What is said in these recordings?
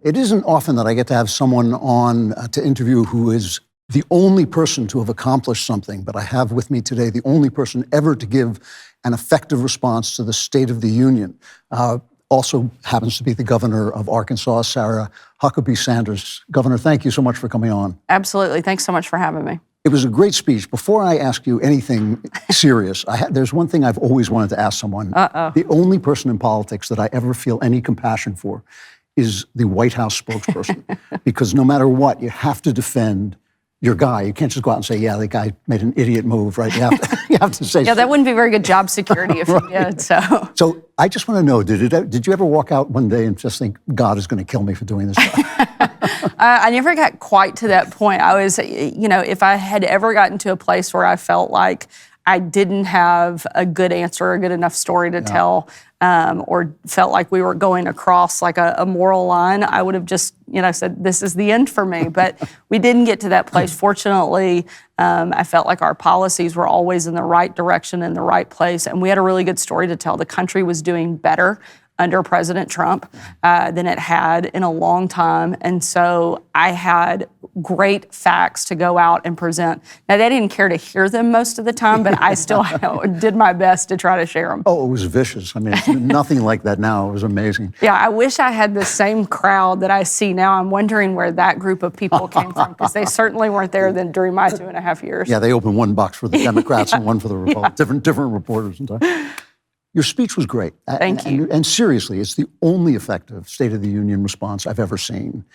It isn't often that I get to have someone on to interview who is the only person to have accomplished something, but I have with me today the only person ever to give an effective response to the State of the Union. Also happens to be the governor of Arkansas, Sarah Huckabee Sanders. Governor, thank you so much for coming on. Absolutely. Thanks so much for having me. It was a great speech. Before I ask you anything serious, there's one thing I've always wanted to ask someone. The only person in politics that I ever feel any compassion for is the White House spokesperson. Because no matter what, you have to defend your guy. You can't just go out and say, yeah, the guy made an idiot move, right? You have to say... Yeah, that wouldn't be very good job security if you did, so... So I just want to know, did you ever walk out one day and just think, God is going to kill me for doing this stuff? I never got quite to that point. I was, if I had ever gotten to a place where I felt like I didn't have a good answer, a good enough story to tell, or felt like we were going across like a moral line, I would have just, said, this is the end for me. But we didn't get to that place. Fortunately, I felt like our policies were always in the right direction, in the right place, and we had a really good story to tell. The country was doing better under President Trump than it had in a long time. And so I had great facts to go out and present. Now, they didn't care to hear them most of the time, but I still did my best to try to share them. Oh, it was vicious. I mean, it's nothing like that now. It was amazing. Yeah, I wish I had the same crowd that I see now. I'm wondering where that group of people came from, because they certainly weren't there during my 2.5 years. Yeah, they opened one box for the Democrats and one for the Republicans, different reporters and stuff. Your speech was great. Thank you. And seriously, it's the only effective State of the Union response I've ever seen.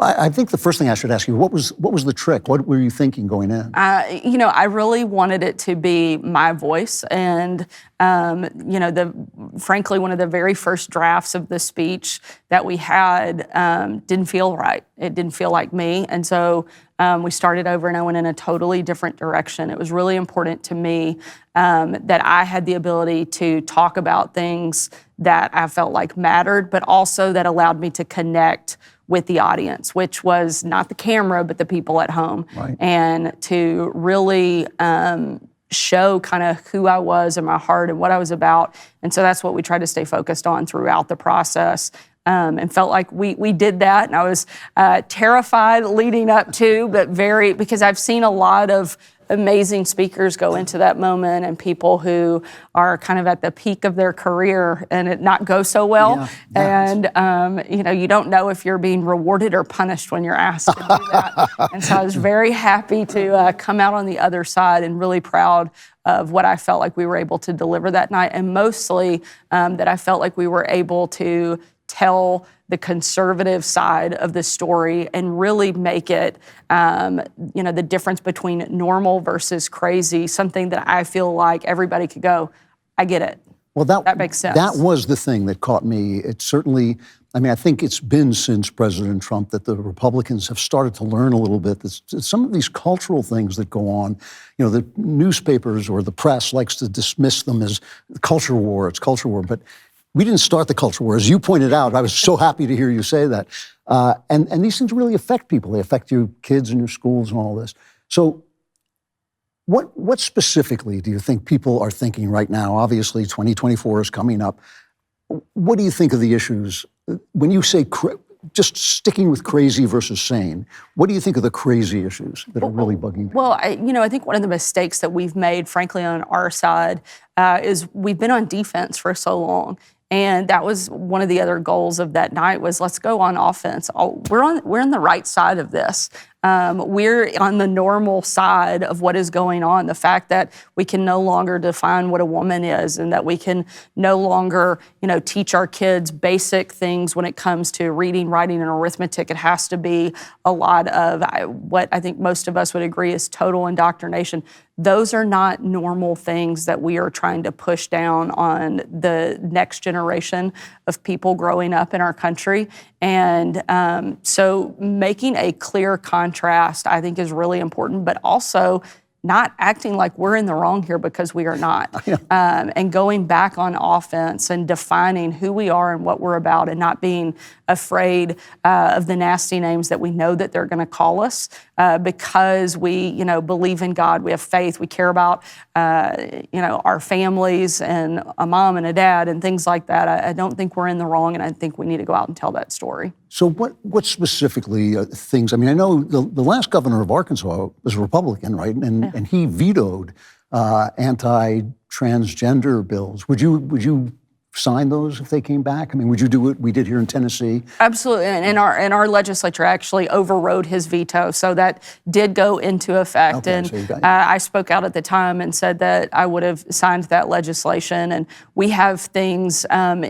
I think the first thing I should ask you, what was the trick? What were you thinking going in? I really wanted it to be my voice. And, frankly, one of the very first drafts of the speech that we had didn't feel right. It didn't feel like me. And so we started over and I went in a totally different direction. It was really important to me that I had the ability to talk about things that I felt like mattered, but also that allowed me to connect with the audience, which was not the camera, but the people at home. Right. And to really show kind of who I was in my heart and what I was about. And so that's what we tried to stay focused on throughout the process. And felt like we did that. And I was terrified leading up to, but because I've seen a lot of amazing speakers go into that moment and people who are kind of at the peak of their career and it not go so well. Yeah, and, you don't know if you're being rewarded or punished when you're asked to do that. And so I was very happy to come out on the other side and really proud of what I felt like we were able to deliver that night. And mostly that I felt like we were able to tell the conservative side of the story and really make it, the difference between normal versus crazy, something that I feel like everybody could go, I get it. Well, that makes sense. That was the thing that caught me. It certainly, I think it's been since President Trump that the Republicans have started to learn a little bit that some of these cultural things that go on, the newspapers or the press likes to dismiss them as culture war, it's culture war, but we didn't start the culture war. As you pointed out, I was so happy to hear you say that. And these things really affect people. They affect your kids and your schools and all this. So what specifically do you think people are thinking right now? Obviously, 2024 is coming up. What do you think of the issues? When you say just sticking with crazy versus sane, what do you think of the crazy issues that are really bugging you? Well, I think one of the mistakes that we've made, frankly, on our side, is we've been on defense for so long. And that was one of the other goals of that night was let's go on offense. We're on the right side of this. We're on the normal side of what is going on. The fact that we can no longer define what a woman is and that we can no longer, teach our kids basic things when it comes to reading, writing, and arithmetic. It has to be a lot of what I think most of us would agree is total indoctrination. Those are not normal things that we are trying to push down on the next generation of people growing up in our country. And so making a clear contrast, I think, is really important, but also not acting like we're in the wrong here because we are not. And going back on offense and defining who we are and what we're about, and not being afraid of the nasty names that we know that they're going to call us, because we, believe in God, we have faith, we care about, our families and a mom and a dad and things like that. I don't think we're in the wrong, and I think we need to go out and tell that story. So what specifically things, I mean, I know the last governor of Arkansas was a Republican, right? And he vetoed anti-transgender bills. Would you sign those if they came back? I mean, would you do what we did here in Tennessee? Absolutely, and our legislature actually overrode his veto, so that did go into effect. Okay, and so I spoke out at the time and said that I would have signed that legislation. And we have things,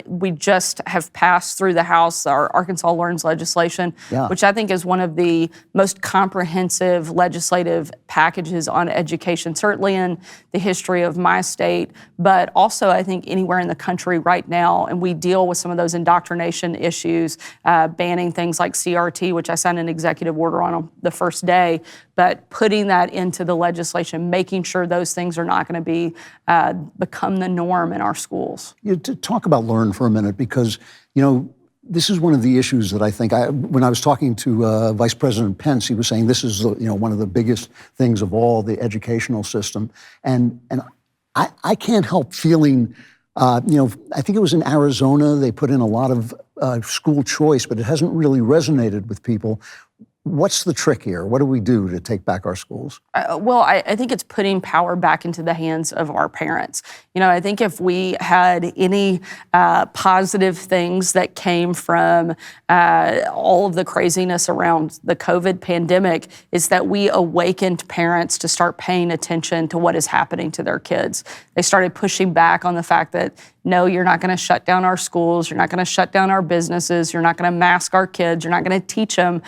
we just have passed through the House, our Arkansas Learns legislation, which I think is one of the most comprehensive legislative packages on education, certainly in the history of my state, but also I think anywhere in the country right now. And we deal with some of those indoctrination issues, banning things like CRT, which I signed an executive order on the first day, but putting that into the legislation, making sure those things are not going to be become the norm in our schools. To talk about Learn for a minute, because, this is one of the issues that I think, when I was talking to Vice President Pence, he was saying this is one of the biggest things of all, the educational system. And I can't help feeling, I think it was in Arizona, they put in a lot of school choice, but it hasn't really resonated with people. What's the trick here? What do we do to take back our schools? Well, I think it's putting power back into the hands of our parents. I think if we had any positive things that came from all of the craziness around the COVID pandemic, is that we awakened parents to start paying attention to what is happening to their kids. They started pushing back on the fact that, no, you're not going to shut down our schools. You're not going to shut down our businesses. You're not going to mask our kids. You're not going to teach them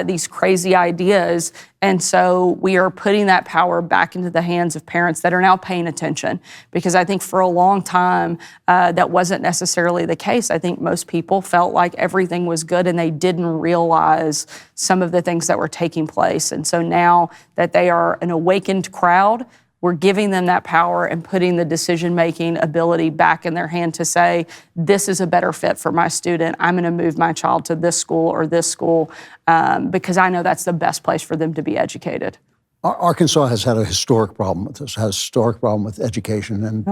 these crazy ideas. And so we are putting that power back into the hands of parents that are now paying attention. Because I think for a long time, that wasn't necessarily the case. I think most people felt like everything was good and they didn't realize some of the things that were taking place. And so now that they are an awakened crowd, we're giving them that power and putting the decision-making ability back in their hand to say, this is a better fit for my student. I'm going to move my child to this school or this school because I know that's the best place for them to be educated. Arkansas has had a historic problem with this, has a historic problem with education, and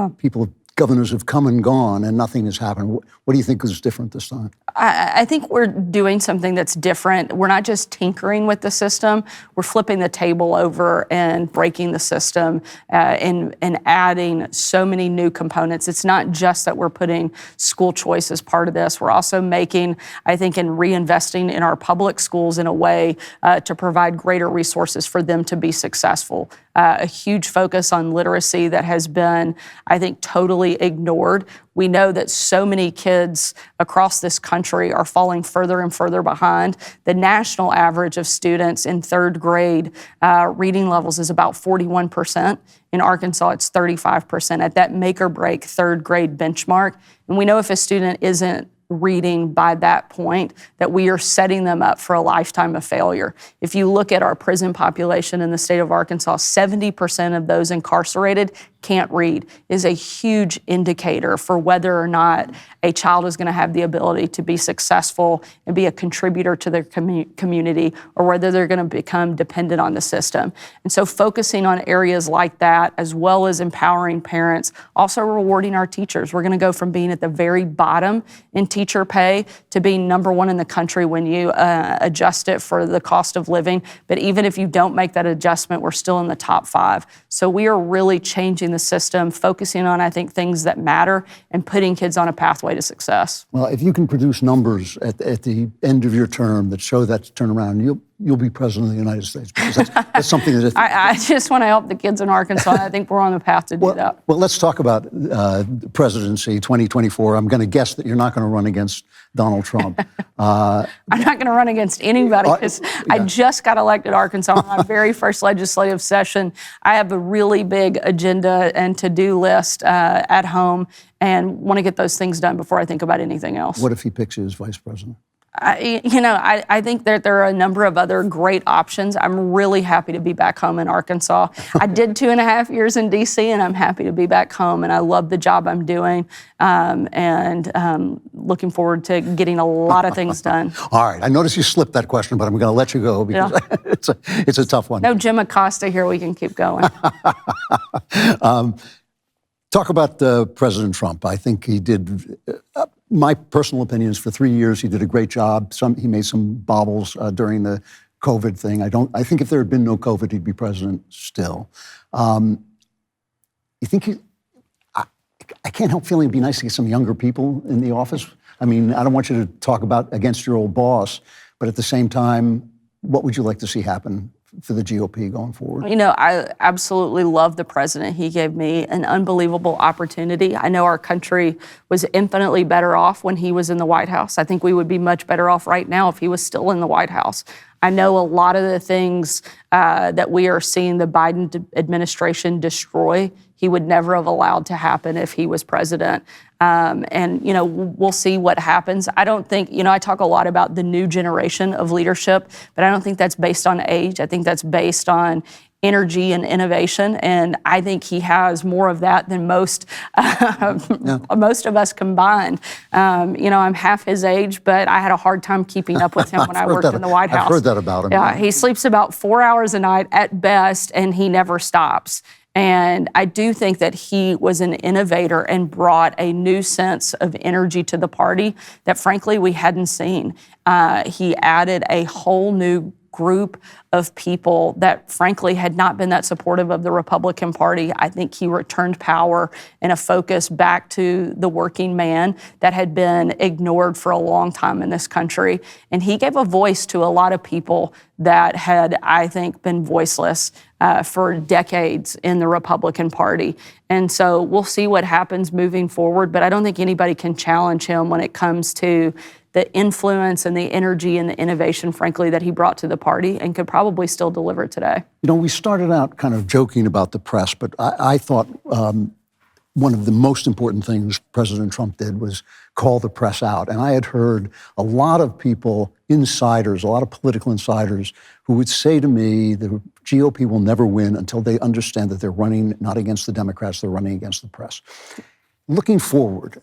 governors have come and gone and nothing has happened. What do you think is different this time? I think we're doing something that's different. We're not just tinkering with the system. We're flipping the table over and breaking the system and adding so many new components. It's not just that we're putting school choice as part of this. We're also making, I think, and reinvesting in our public schools in a way to provide greater resources for them to be successful. A huge focus on literacy that has been, I think, totally ignored. We know that so many kids across this country are falling further and further behind. The national average of students in third grade reading levels is about 41%. In Arkansas, it's 35% at that make or break third grade benchmark. And we know if a student isn't reading by that point, that we are setting them up for a lifetime of failure. If you look at our prison population in the state of Arkansas, 70% of those incarcerated can't read. Is a huge indicator for whether or not a child is going to have the ability to be successful and be a contributor to their community, or whether they're going to become dependent on the system. And so focusing on areas like that, as well as empowering parents, also rewarding our teachers. We're going to go from being at the very bottom in teacher pay to being number one in the country when you adjust it for the cost of living. But even if you don't make that adjustment, we're still in the top 5. So we are really changing the system, focusing on, I think, things that matter and putting kids on a pathway to success. Well, if you can produce numbers at the end of your term that show that turnaround, you'll be president of the United States, because that's something that... I just want to help the kids in Arkansas. I think we're on the path to do that. Well, let's talk about presidency 2024. I'm going to guess that you're not going to run against Donald Trump. I'm not going to run against anybody because I just got elected Arkansas on my very first legislative session. I have a really big agenda and to-do list at home and want to get those things done before I think about anything else. What if he picks you as vice president? I think that there are a number of other great options. I'm really happy to be back home in Arkansas. I did 2.5 years in D.C., and I'm happy to be back home, and I love the job I'm doing, and looking forward to getting a lot of things done. All right. I noticed you slipped that question, but I'm going to let you go because it's a tough one. No Jim Acosta here. We can keep going. Talk about President Trump. I think he did, my personal opinion is for 3 years, he did a great job. He made some bobbles during the COVID thing. I think if there had been no COVID, he'd be president still. You think I can't help feeling it'd be nice to get some younger people in the office. I mean, I don't want you to talk about against your old boss, but at the same time, what would you like to see happen for the GOP going forward? I absolutely love the president. He gave me an unbelievable opportunity. I know our country was infinitely better off when he was in the White House. I think we would be much better off right now if he was still in the White House. I know a lot of the things that we are seeing the Biden administration destroy, he would never have allowed to happen if he was president. We'll see what happens. I don't think, I talk a lot about the new generation of leadership, but I don't think that's based on age. I think that's based on energy and innovation, and I think he has more of that than most of us combined. I'm half his age, but I had a hard time keeping up with him when I worked in the White House. I've heard that about him. Yeah, he sleeps about 4 hours a night at best, and he never stops. And I do think that he was an innovator and brought a new sense of energy to the party that, frankly, we hadn't seen. He added a whole new group of people that, frankly, had not been that supportive of the Republican Party. I think he returned power and a focus back to the working man that had been ignored for a long time in this country. And he gave a voice to a lot of people that had, I think, been voiceless for decades in the Republican Party. And so we'll see what happens moving forward, but I don't think anybody can challenge him when it comes to the influence and the energy and the innovation, frankly, that he brought to the party and could probably still deliver today. We started out kind of joking about the press, but I thought one of the most important things President Trump did was call the press out. And I had heard a lot of people, insiders, a lot of political insiders, who would say to me, the GOP will never win until they understand that they're running not against the Democrats, they're running against the press. Looking forward,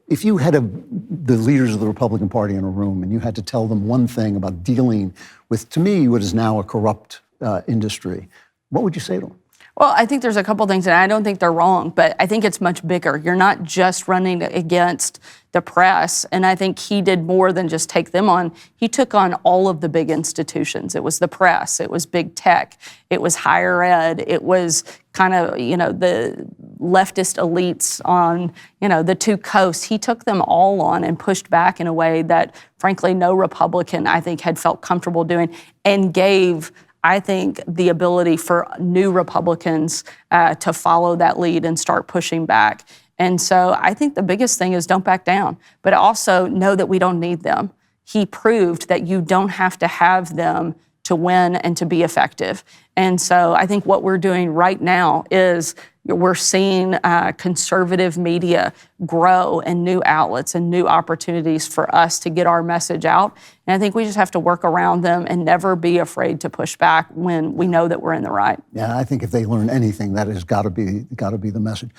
if you had the leaders of the Republican Party in a room and you had to tell them one thing about dealing with, to me, what is now a corrupt industry, what would you say to them? Well, I think there's a couple things, and I don't think they're wrong, but I think it's much bigger. You're not just running against the press, and I think he did more than just take them on. He took on all of the big institutions. It was the press, it was big tech, it was higher ed, it was kind of, the leftist elites on, the two coasts. He took them all on and pushed back in a way that, frankly, no Republican, I think, had felt comfortable doing, and gave, I think, the ability for new Republicans to follow that lead and start pushing back. And so I think the biggest thing is don't back down, but also know that we don't need them. He proved that you don't have to have them to win and to be effective. And so I think what we're doing right now is we're seeing conservative media grow and new outlets and new opportunities for us to get our message out. And I think we just have to work around them and never be afraid to push back when we know that we're in the right. Yeah, I think if they learn anything, that has got to be the message.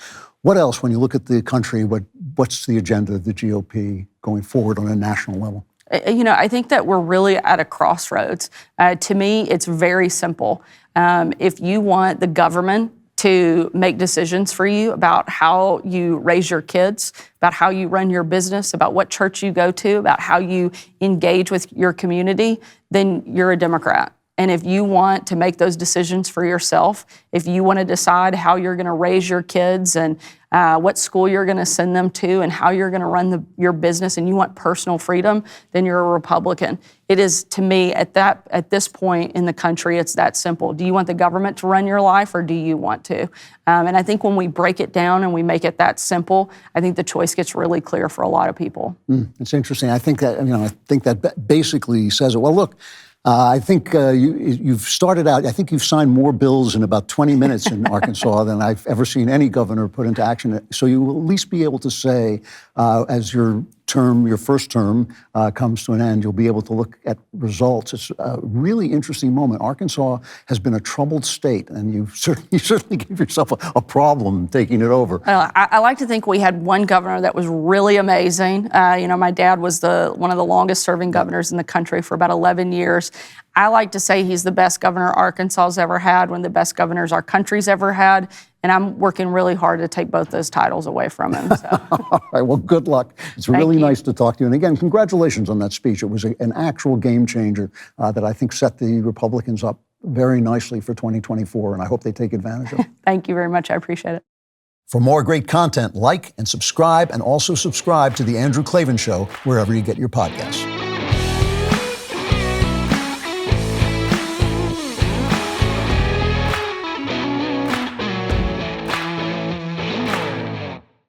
What else, when you look at the country, what's the agenda of the GOP going forward on a national level? I think that we're really at a crossroads. To me, it's very simple. If you want the government to make decisions for you about how you raise your kids, about how you run your business, about what church you go to, about how you engage with your community, then you're a Democrat. And if you want to make those decisions for yourself, if you want to decide how you're going to raise your kids and what school you're going to send them to and how you're going to run your business, and you want personal freedom, then you're a Republican. It is, to me, at this point in the country, it's that simple. Do you want the government to run your life, or do you want to? And I think when we break it down and we make it that simple, I think the choice gets really clear for a lot of people. It's interesting. I think that basically says it. Well, look. I think you've started out, I think you've signed more bills in about 20 minutes in Arkansas than I've ever seen any governor put into action. So you will at least be able to say, as you're term, your first term, comes to an end, you'll be able to look at results. It's a really interesting moment. Arkansas has been a troubled state, and you certainly gave yourself a problem taking it over. I like to think we had one governor that was really amazing. My dad was one of the longest serving governors in the country for about 11 years. I like to say he's the best governor Arkansas's ever had, one of the best governors our country's ever had, and I'm working really hard to take both those titles away from him. So. All right, well, good luck. It's really nice to talk to you. And again, congratulations on that speech. It was an actual game changer that I think set the Republicans up very nicely for 2024, and I hope they take advantage of it. Thank you very much. I appreciate it. For more great content, like and subscribe, and also subscribe to The Andrew Klavan Show wherever you get your podcasts.